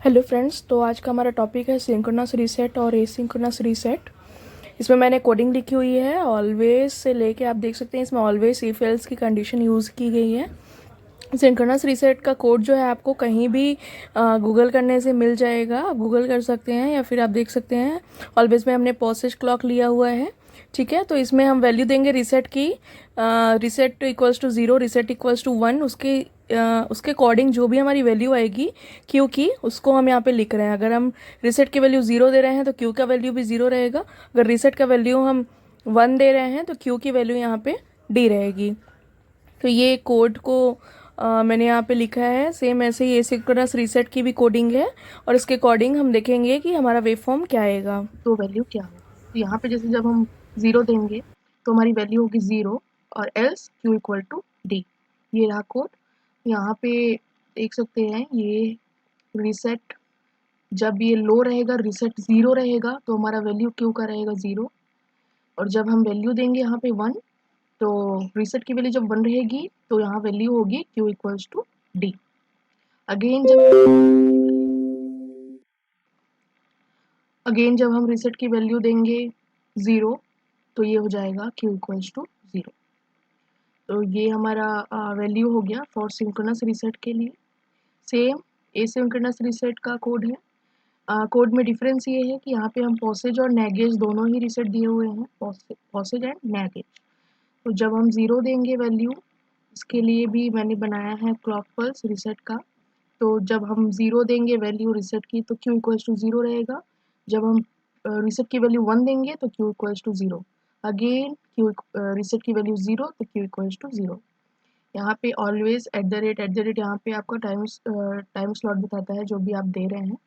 Hello friends, तो आज का हमारा टॉपिक है सिंक्रोनस रीसेट और एसिंक्रोनस रीसेट। इसमें मैंने कोडिंग लिखी हुई है ऑलवेज से लेके, आप देख सकते हैं इसमें ऑलवेज इफ एल्स की कंडीशन यूज़ की गई है। सिंक्रोनस रीसेट का कोड जो है आपको कहीं भी गूगल करने से मिल जाएगा, आप गूगल कर सकते हैं या फिर आप देख सकते हैं। ऑलवेज में हमने पॉसेज क्लॉक लिया हुआ है, ठीक है। तो इसमें हम वैल्यू देंगे रीसेट की, reset equals to 0, reset equals to 1। उसके अकॉर्डिंग जो भी हमारी वैल्यू आएगी क्यू की, उसको हम यहाँ पे लिख रहे हैं। अगर हम रीसेट की वैल्यू 0 दे रहे हैं तो क्यू का वैल्यू भी 0 रहेगा। अगर रीसेट का वैल्यू हम 1 दे रहे हैं तो क्यू की वैल्यू यहाँ पे डी रहेगी। तो ये कोड को मैंने यहाँ पे लिखा है। सेम ऐसे ही एसिंक्रोनस रीसेट की भी कोडिंग है और इसके अकॉर्डिंग हम देखेंगे कि हमारा वेव फॉर्म क्या आएगा। तो वैल्यू क्या होगी। तो यहाँ पे जैसे जब हम 0 देंगे तो हमारी वैल्यू होगी 0 और else Q equal to D. ये रहा कोड। यहाँ पे देख सकते हैं ये रीसेट, जब ये लो रहेगा रीसेट 0 रहेगा तो हमारा वैल्यू क्यू का रहेगा 0। और जब हम वैल्यू देंगे यहाँ पे 1 तो रीसेट की वैल्यू जब 1 रहेगी तो यहाँ वैल्यू होगी Q equals to D. Again जब हम रीसेट की वैल्यू देंगे 0 तो ये हो जाएगा क्यू इक्वल्स टू 0। तो ये हमारा वैल्यू हो गया फॉर सिंक्रोनस रीसेट के लिए। सेम एसिंक्रोनस रीसेट का कोड है। कोड में डिफरेंस ये है कि यहाँ पे हम पॉसेज और नेगेज दोनों ही रीसेट दिए हुए हैं, पॉसेज एंड नेगेज। तो जब हम 0 देंगे वैल्यू, इसके लिए भी मैंने बनाया है क्लॉक पल्स रीसेट का। तो जब हम 0 देंगे वैल्यू रीसेट की तो क्यू इक्वल्स टू 0 रहेगा। जब हम रीसेट की वैल्यू 1 देंगे तो Q equals to 0। Again Q reset की वैल्यू 0 तो क्यू इक्वल्स टू 0। यहाँ पे ऑलवेज एट द रेट यहाँ पे आपका टाइम स्लॉट बताता है जो भी आप दे रहे हैं।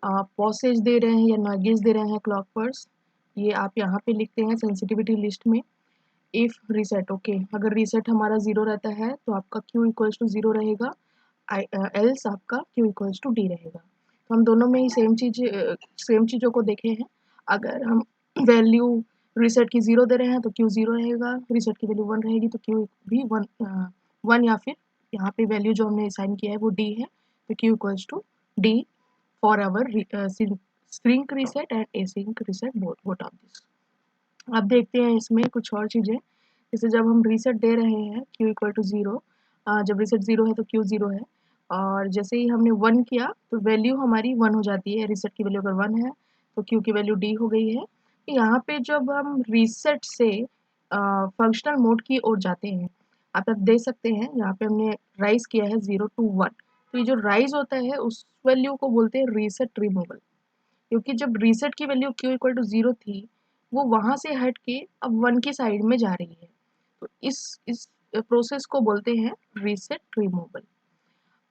आप पॉसेज दे रहे हैं या नगेज दे रहे हैं क्लॉक पर्स, ये आप यहाँ पे लिखते हैं सेंसिटिविटी लिस्ट में। इफ रीसेट ओके, अगर रीसेट हमारा 0 रहता है तो आपका क्यू इक्वल्स टू 0 रहेगा, एल्स आपका क्यू इक्वल्स टू डी रहेगा। तो हम दोनों में ही सेम चीज़ों को देखे हैं। अगर हम वैल्यू रीसेट की 0 दे रहे हैं तो क्यू 0 रहेगा, रीसेट की वैल्यू 1 रहेगी तो क्यू भी 1 या फिर यहाँ पे वैल्यू जो हमने असाइन किया है वो डी है, तो Q equals to D for our sync reset and async reset both of this. अब देखते हैं इसमें कुछ और चीज़ें। जैसे जब हम रीसेट दे रहे हैं क्यू इक्वल टू 0, जब रीसेट 0 है तो क्यू 0 है। और जैसे ही हमने 1 किया तो वैल्यू हमारी 1 हो जाती है। रीसेट की वैल्यू अगर 1 है तो क्यू की वैल्यू डी हो गई है। यहाँ पे जब हम रीसेट से फंक्शनल मोड की ओर जाते हैं, आप अब देख सकते हैं यहाँ पे हमने राइज किया है 0 टू 1। तो ये जो राइज होता है उस वैल्यू को बोलते हैं रीसेट रिमूवल, क्योंकि जब रीसेट की वैल्यू क्यू इक्वल टू 0 थी वो वहाँ से हट के अब 1 की साइड में जा रही है। तो इस प्रोसेस को बोलते हैं रीसेट रिमूवल।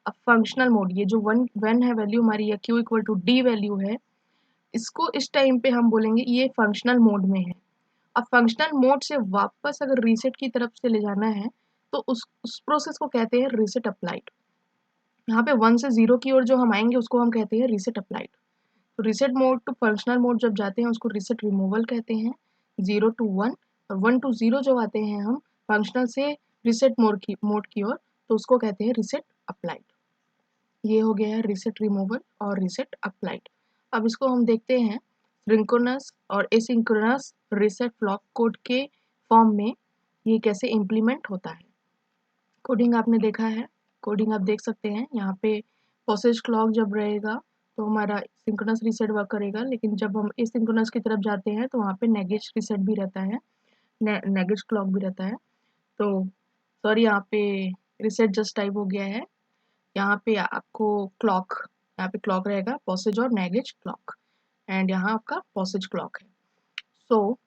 अब फंक्शनल मोड, ये जो वन है वैल्यू हमारी या Q equal to D value है, इसको इस टाइम पे हम बोलेंगे ये फंक्शनल मोड में है। अब फंक्शनल मोड से वापस अगर रीसेट की तरफ से ले जाना है तो उस प्रोसेस को कहते हैं रीसेट अप्लाइड। यहाँ पे 1 से 0 की ओर जो हम आएंगे उसको हम कहते हैं रीसेट अप्लाइड। तो reset mode to functional mode जब जाते हैं उसको रीसेट रिमूवल कहते हैं, 0 टू 1। और 1 टू 0 जो आते हैं हम फंक्शनल से रीसेट मोड की ओर, तो उसको कहते हैं रीसेट अप्लाइड। ये हो गया है रीसेट रिमूवल और रीसेट अप्लाइड। अब इसको हम देखते हैं सिंक्रोनस और एसिंक्रोनस रीसेट क्लॉक कोड के फॉर्म में ये कैसे इम्प्लीमेंट होता है। कोडिंग आपने देखा है, कोडिंग आप देख सकते हैं यहाँ पे। पॉसेज क्लॉक जब रहेगा तो हमारा सिंक्रोनस रीसेट वर्क करेगा, लेकिन जब हम एसिंक्रोनस की तरफ जाते हैं तो वहाँ पे नेगेज रीसेट भी रहता है, नेगेज क्लॉक भी रहता है। तो सॉरी, यहाँ पे रीसेट जस्ट टाइप हो गया है। यहाँ पे आपको क्लॉक, यहाँ पे क्लॉक रहेगा पॉसेज और नेगेज क्लॉक, एंड यहाँ आपका पॉसेज क्लॉक है। सो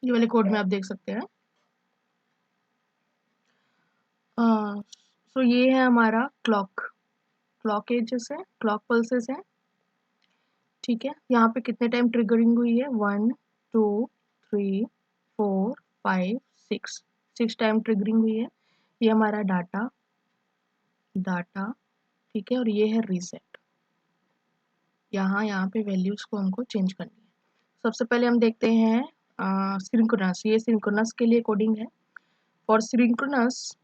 ये वाले कोड में आप देख सकते हैं। सो ये है हमारा क्लॉक एजेस है, क्लॉक पल्सेस है, ठीक है। यहाँ पे कितने टाइम ट्रिगरिंग हुई है, 1 2 3 4 5 6, 6 टाइम ट्रिगरिंग हुई है। ये हमारा डाटा, ठीक है। और ये है रीसेट, यहाँ पे वैल्यूज को हमको चेंज करनी है। सबसे पहले हम देखते हैं सिंक्रोनस, ये सिंक्रोनस के लिए कोडिंग है। For synchronous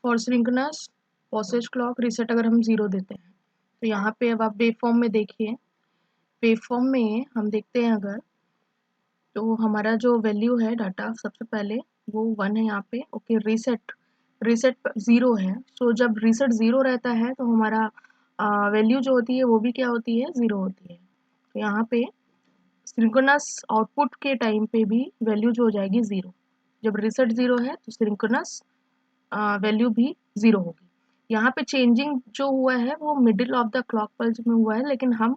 for synchronous posedge clock reset अगर हम 0 देते हैं तो यहाँ पे अब आप वेव फॉर्म में देखिए, वेव फॉर्म में हम देखते हैं अगर, तो हमारा जो वैल्यू है डाटा सबसे पहले वो 1 है यहाँ पे। ओके, रीसेट रीसेट 0 है। सो जब रीसेट 0 रहता है तो हमारा वैल्यू जो होती है वो भी क्या होती है, 0 होती है। तो यहाँ पे सिंक्रोनस आउटपुट के टाइम पे भी वैल्यू जो हो जाएगी 0। जब रीसेट 0 है तो सिंक्रोनस वैल्यू भी 0 होगी। यहाँ पे चेंजिंग जो हुआ है वो middle of the clock pulse में हुआ है, लेकिन हम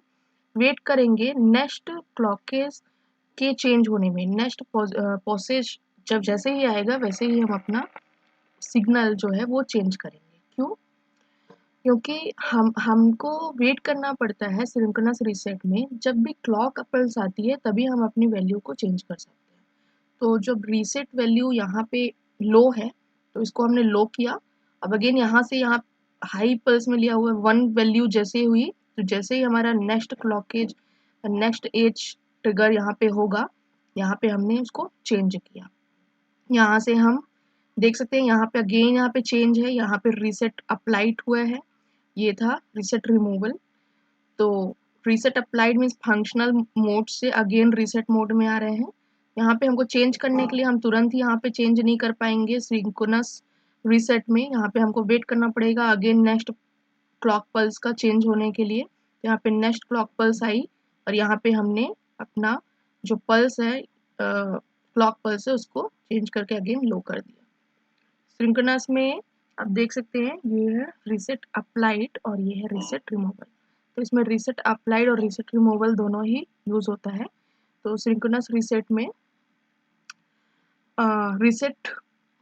वेट करेंगे नेक्स्ट क्लॉकेज के चेंज होने में। नेक्स्ट पॉसेज जब जैसे ही आएगा वैसे ही हम अपना सिग्नल जो है वो चेंज करेंगे। क्यों? क्योंकि हमको वेट करना पड़ता है सिंक्रोनस रीसेट में, जब भी क्लॉक पल्स आती है तभी हम अपनी वैल्यू को चेंज कर सकते हैं। तो जब रीसेट वैल्यू यहाँ पे लो है तो इसको हमने लो किया। अब अगेन यहाँ से यहाँ हाई पल्स में लिया हुआ 1 वैल्यू जैसे हुई, तो जैसे ही हमारा नेक्स्ट क्लॉकेज नेक्स्ट एज ट्रिगर यहाँ पे होगा, यहाँ पे हमने उसको चेंज किया। यहाँ से हम देख सकते हैं यहाँ पे अगेन यहाँ पे चेंज है, यहाँ पे रीसेट अप्लाइड हुआ है, ये था रीसेट रिमूवल। तो reset applied means functional mode से अगेन रीसेट मोड में आ रहे हैं। यहाँ पे हमको चेंज करने के लिए हम तुरंत ही यहाँ पे चेंज नहीं कर पाएंगे सिंक्रोनस रीसेट में, यहाँ पे हमको वेट करना पड़ेगा अगेन नेक्स्ट क्लॉक पल्स का चेंज होने के लिए। तो यहाँ पे नेक्स्ट क्लॉक पल्स आई और यहाँ पे हमने अपना जो पल्स है क्लॉक पल्स है उसको चेंज करके अगेन लो कर दिया। सिंक्रोनस में आप देख सकते हैं ये है रीसेट अप्लाइड और ये है रीसेट रिमूवल। तो इसमें रीसेट अप्लाइड और रीसेट रिमूवल दोनों ही यूज होता है। तो सिंक्रोनस रीसेट में रीसेट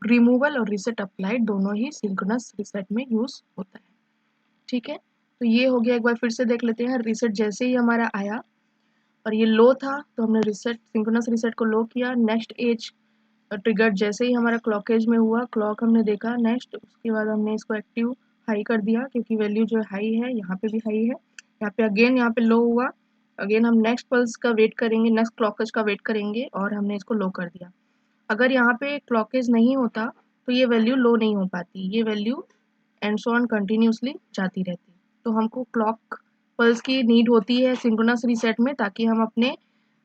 रिमूवल और रीसेट अप्लाइड दोनों ही सिंक्रोनस रीसेट में यूज होता है। ठीक है, तो ये हो गया। एक बार फिर से देख लेते हैं। रीसेट जैसे ही हमारा आया और ये लो था तो हमने रीसेट सिंक्रोनस रीसेट को लो किया। नेक्स्ट एज ट्रिगर जैसे ही हमारा क्लॉक एज में हुआ, क्लॉक हमने देखा नेक्स्ट, उसके बाद हमने इसको एक्टिव हाई कर दिया क्योंकि वैल्यू जो हाई है यहाँ पे भी हाई है। यहाँ पे अगेन यहाँ पे लो हुआ, अगेन हम नेक्स्ट पल्स का वेट करेंगे, नेक्स्ट क्लॉकेज का वेट करेंगे और हमने इसको लो कर दिया। अगर यहाँ पे क्लॉकेज नहीं होता तो ये वैल्यू लो नहीं हो पाती, ये value and so on continuously जाती रहती। तो हमको क्लॉक पल्स की नीड होती है सिंक्रोनस रीसेट में, ताकि हम अपने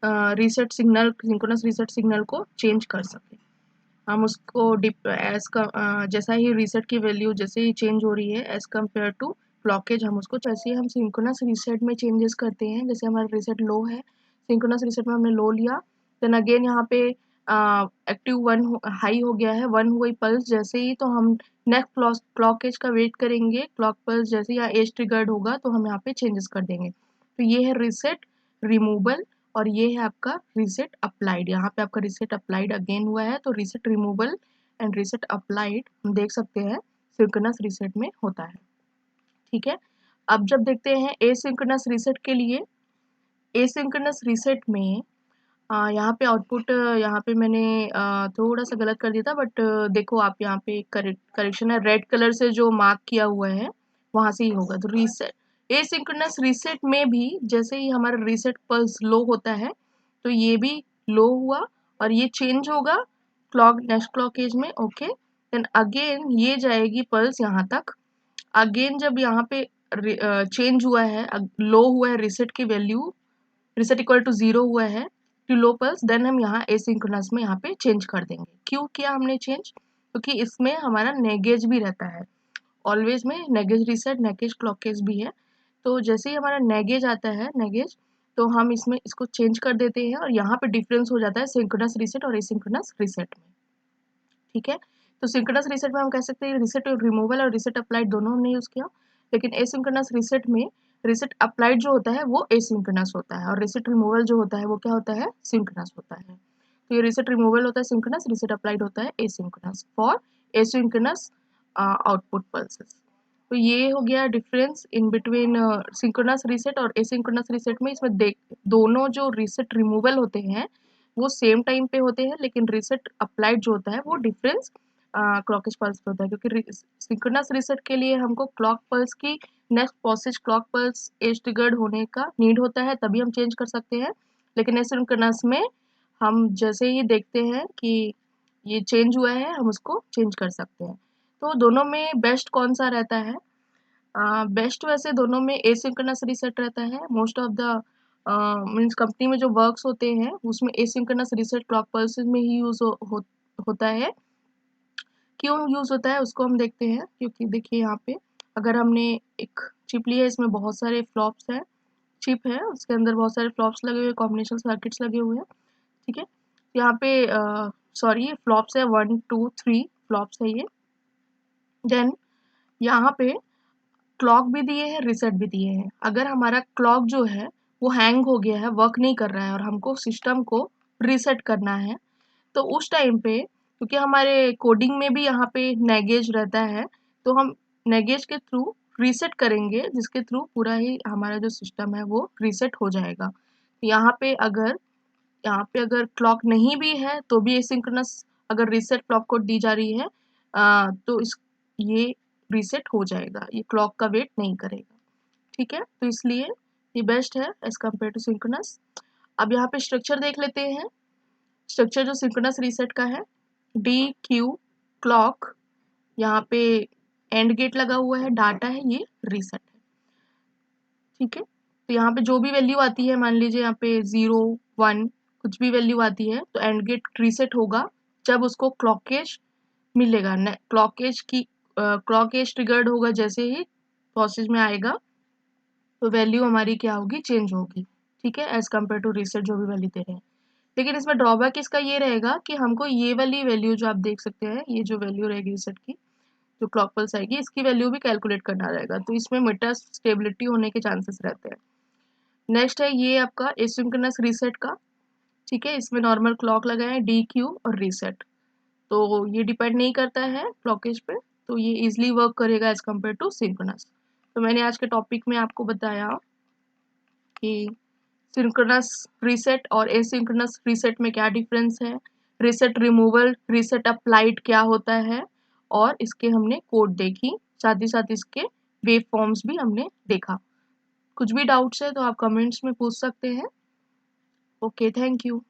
reset signal synchronous reset signal को चेंज कर सकें। हम उसको जैसा ही रीसेट की वैल्यू जैसे ही चेंज हो रही है एज कम्पेयर टू ब्लॉकेज, हम उसको जैसे ही हम सिंक्रोनस रीसेट में चेंजेस करते हैं। जैसे हमारा रीसेट लो है, सिंक्रोनस रीसेट में हमने लो लिया, देन अगेन यहाँ पे एक्टिव 1 हाई हो गया है, 1 हुई पल्स जैसे ही, तो हम नेक्स्ट क्लॉकेज का वेट करेंगे। क्लॉक पल्स जैसे ही यहाँ एज ट्रिगर्ड होगा तो हम यहाँ पे चेंजेस कर देंगे। तो ये है रीसेट रिमूवल और ये है आपका रीसेट अप्लाइड। यहाँ पे आपका रीसेट अप्लाइड अगेन हुआ है, तो reset removal and reset applied हम देख सकते हैं सिंक्रोनस रीसेट में होता है। ठीक है, अब जब देखते हैं एसिंक्रोनस रीसेट के लिए, एसिंक्रोनस रीसेट में यहाँ पे आउटपुट यहाँ पे मैंने थोड़ा सा गलत कर दिया था, बट देखो आप यहाँ पे करेक्शन है, रेड कलर से जो मार्क किया हुआ है वहां से ही होगा। तो रीसेट एसिंक्रोनस रीसेट में भी जैसे ही हमारा रीसेट पल्स लो होता है तो ये भी लो हुआ और ये चेंज होगा क्लॉक नेक्स्ट क्लॉक एज में। ओके, देन अगेन ये जाएगी पल्स यहाँ तक। अगेन जब यहाँ पे चेंज हुआ है, लो हुआ है रीसेट की वैल्यू, रीसेट इक्वल टू 0 हुआ है टू लो पल्स, देन हम यहाँ एसिंक्रोनस में यहाँ पे चेंज कर देंगे। क्यों किया हमने चेंज? क्योंकि इसमें हमारा नेगेज भी रहता है, ऑलवेज में नेगेज रीसेट नेगेज क्लॉकेज भी है। तो जैसे ही हमारा नेगेज आता है नेगेज, तो हम इसमें इसको चेंज कर देते हैं और यहाँ पे डिफरेंस हो जाता है सिंक्रोनस रीसेट और एसिंक्रोनस रीसेट में। ठीक है, तो सिंक्रोनस रीसेट में हम कह सकते हैं रीसेट रिमूवल और रीसेट अप्लाइड दोनों हमने यूज किया, लेकिन एसिंक्रोनस रीसेट में रीसेट अप्लाइड जो होता है वो एसिंक्रोनस होता है और रीसेट रिमूवल जो होता है वो क्या होता है, सिंक्रोनस होता है। तो ये रीसेट रिमूवल होता है सिंक्रोनस, रीसेट अप्लाइड होता है asynchronous for asynchronous output pulses. तो ये हो गया difference in between synchronous reset और एसिंक्रोनस रीसेट में। इसमें देख दोनों जो रीसेट रिमूवल होते हैं वो सेम टाइम पे होते हैं, लेकिन रीसेट अप्लाइड जो होता है वो डिफरेंस क्लॉकेज पल्स पे होता है, क्योंकि सिंक्रोनस रीसेट के लिए हमको क्लॉक पल्स की next posedge clock pulse edge triggered होने का नीड होता है, तभी हम चेंज कर सकते हैं। लेकिन एसिंक्रोनस में हम जैसे ही देखते हैं कि ये चेंज हुआ है हम उसको चेंज कर सकते हैं। तो दोनों में बेस्ट कौन सा रहता है? बेस्ट वैसे दोनों में एसिंक्रोनस रीसेट रहता है। Most of the means company में जो वर्क्स होते हैं उसमें एसिंक्रोनस रीसेट क्लॉक पल्सेस में ही यूज होता है। क्यों यूज होता है उसको हम देखते हैं, क्योंकि देखिए यहाँ पे अगर हमने एक चिप ली है, इसमें बहुत सारे फ्लॉप्स हैं, चिप है उसके अंदर बहुत सारे फ्लॉप्स लगे हुए, कॉम्बिनेशन सर्किट्स लगे हुए हैं, ठीक है। यहाँ पे सॉरी फ्लॉप्स है 1 2 3 फ्लॉप्स है ये। देन यहाँ पे क्लॉक भी दिए हैं, रीसेट भी दिए हैं। अगर हमारा क्लॉक जो है वो हैंग हो गया है, वर्क नहीं कर रहा है और हमको सिस्टम को रीसेट करना है, तो उस टाइम पे क्योंकि हमारे कोडिंग में भी यहाँ पे नेगेज रहता है, तो हम नेगेज के थ्रू रीसेट करेंगे, जिसके थ्रू पूरा ही हमारा जो सिस्टम है वो रीसेट हो जाएगा। यहाँ पे अगर क्लॉक नहीं भी है तो भी एसिंक्रोनस अगर रीसेट क्लॉक को दी जा रही है तो ये रीसेट हो जाएगा, ये क्लॉक का वेट नहीं करेगा, ठीक है। तो इसलिए ये बेस्ट है एज कम्पेयर टू सिंक्रोनस। अब यहाँ पे स्ट्रक्चर देख लेते हैं। स्ट्रक्चर जो सिंक्रोनस रीसेट का है, डी क्यू क्लॉक, यहाँ पे एंड गेट लगा हुआ है, डाटा है, ये रीसेट है, ठीक है। तो यहाँ पे जो भी वैल्यू आती है, मान लीजिए यहाँ पे 0 1 कुछ भी वैल्यू आती है, तो एंड गेट रीसेट होगा जब उसको क्लॉकेज मिलेगा। क्लॉक एज ट्रिगर्ड होगा जैसे ही प्रोसेस में आएगा, तो वैल्यू हमारी क्या होगी, चेंज होगी, ठीक है, एज कम्पेयर टू रीसेट जो भी वैल्यू दे रहे हैं। लेकिन इसमें ड्रॉबैक इसका ये रहेगा कि हमको ये वाली वैल्यू जो आप देख सकते हैं, ये जो वैल्यू रहेगी रीसेट की, जो क्लॉक पल्स आएगी, इसकी वैल्यू भी कैलकुलेट करना रहेगा, तो इसमें मेटा स्टेबिलिटी होने के चांसेस रहते हैं। नेक्स्ट है ये आपका एसिंक्रोनस रीसेट का, ठीक है, इसमें नॉर्मल क्लॉक लगा है, डी क्यू और रीसेट, तो ये डिपेंड नहीं करता है क्लॉकेज पे, तो ये इजिली वर्क करेगा एज कम्पेयर टू सिंक्रोनस। तो मैंने आज के टॉपिक में आपको बताया कि सिंक्रोनस रीसेट और एसिंक्रोनस रीसेट में क्या डिफरेंस है, रीसेट रिमूवल रीसेट अप्लाइड क्या होता है, और इसके हमने कोड देखी, साथ ही साथ इसके वेव फॉर्म्स भी हमने देखा। कुछ भी डाउट्स है तो आप कमेंट्स में पूछ सकते हैं। Okay, thank you.